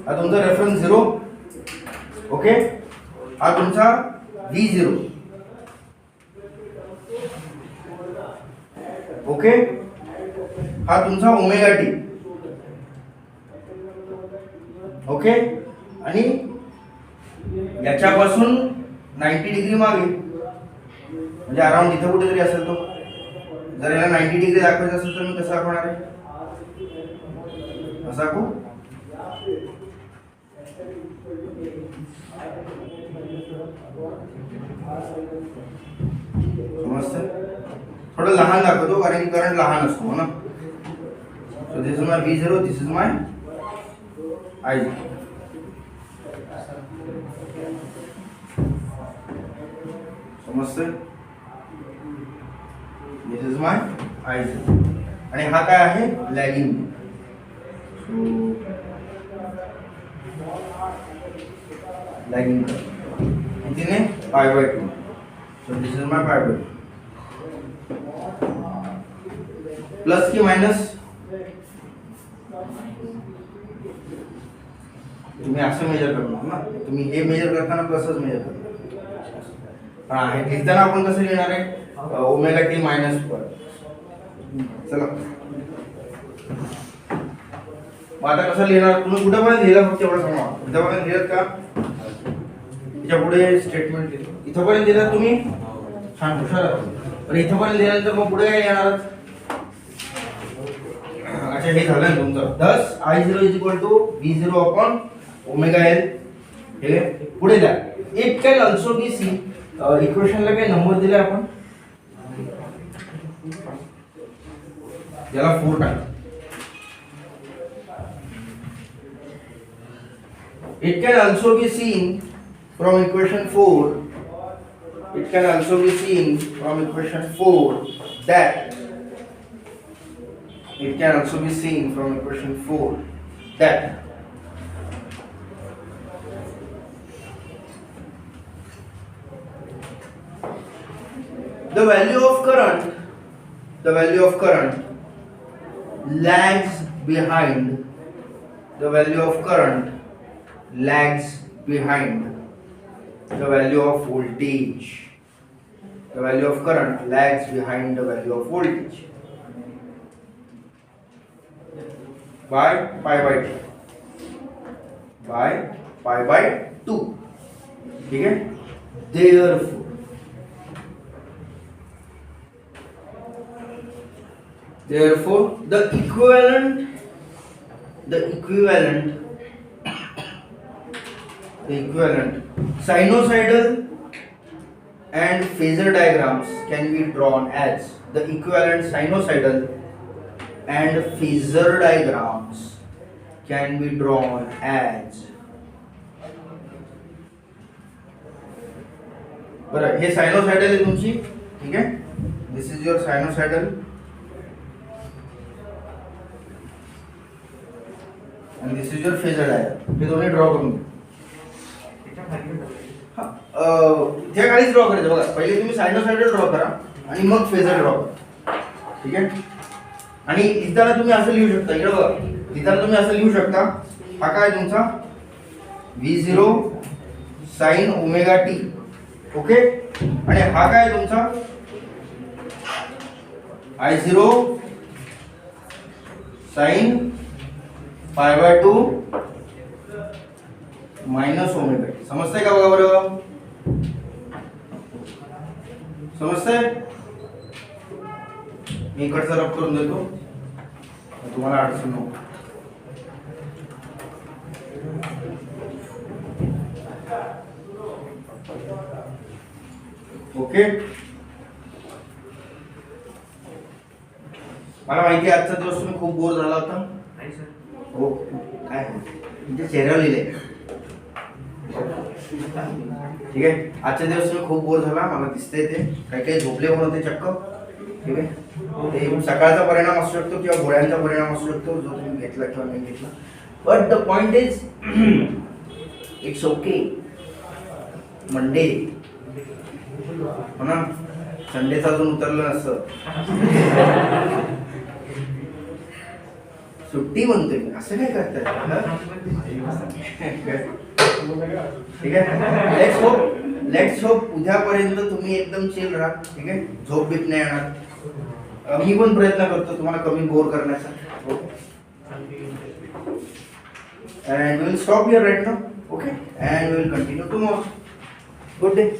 हा तुमचा रेफरन्स 0, ओके. हा तुमचा V0, ओके. हा तुमचा ओमेगा टी, ओके. आणि याच्यापासून 90 डिग्री मागे, म्हणजे अराउंड इथे कुठेतरी असेल तो. जर याला 90 डिग्री दाखवायचं असेल तर मी कसं दाखवणार आहे? असं दाखवू? समजतं? थोडं लहान दाखवतो कारण की करंट लहान असतो ना. So this is my V0, this is my I0. समजतं? This is my I0. आणि हा काय आहे? लॅगिंग. लॅगिंग कितीने? Pi by 2. So this is my pi by 2. Plus की मायनस? तुम्ही असं मेजर करणार ना. तुम्ही हे मेजर करताना प्लसच मेजर करणार. पण आहे लिहिताना आपण कसं लिहिणार आहे? Omega T minus 1. चला मग आता कसं लिहिणार? तुम्ही कुठेपर्यंत लिहिला फक्त एवढं सांगा. कुठेपर्यंत लिहिलं का? त्याच्या पुढे स्टेटमेंट लिहितो. इथंपर्यंत लिहिलं तुम्ही? छान, हुशार आहात. पण इथंपर्यंत लिहिल्यानंतर मग पुढे काय येणार? अच्छा, हे झालं ना तुमचं. thus I0 is equal to V0 upon omega L. हे पुढे द्या. It can also be seen. इक्वेशनला काय नंबर दिला आपण? याला 4 टाका. It can also be seen from equation 4. It can also be seen from equation 4 that it can also be seen from equation 4 that the value of current lags behind the value of voltage. the value of current lags behind the value of voltage by pi by 2 ठीक है. Therefore the equivalent sinusoidal and phasor diagrams can be drawn as the equivalent sinusoidal and phasor diagrams can be drawn as बरं. हे sinusoidal आहे तुमची, ठीक आहे. This is your sinusoidal आणि this is your phasor diagram. हे दोन्ही draw करून त्या खालीच ड्रॉ करायचं बघा. पहिले तुम्ही सायनोसायडल ड्रॉ करा आणि मग फेजर ड्रॉ करा, ठीक आहे. आणि लिहिताना तुम्ही असं लिहू शकता, इकडे बघा, लिहिताना तुम्ही असं लिहू शकता, हा काय तुमचा V0 sine omega T, okay. आणि हा काय तुमचा I0 sine pi by 2 minus omega t. समजतंय का बघा बरं, समजतंय. मी इकडचा रब करून देतो, तुम्हाला अडचण नको. ओके. मला माहिती आहे आजचा दिवस तुम्ही खूप बोर झाला होता. नाही सर. हो, काय तुमच्या चेहऱ्यावर लिहिले, ठीक आहे. आजच्या दिवस तुम्ही खूप बोर झाला, मला दिसतंय ते. काही काही झोपले पण होते चक्क, ठीक आहे. ते सकाळचा परिणाम असू शकतो किंवा गोळ्यांचा परिणाम असू शकतो, जो तुम्ही घेतला किंवा नाही घेतला. But the point is it's okay. Monday हो ना, संडेचा अजून उतरलं नसतं. सुट्टी म्हणतोय मी, असं काय करताय, ठीक आहे. लेट्स होप उद्यापर्यंत तुम्ही एकदम चिल राहा, ठीक आहे. झोप बीप नाही येणार. मी पण प्रयत्न करतो तुम्हाला कमी बोर करण्याचा. and we will stop here right now, okay, and we will continue tomorrow. Good day.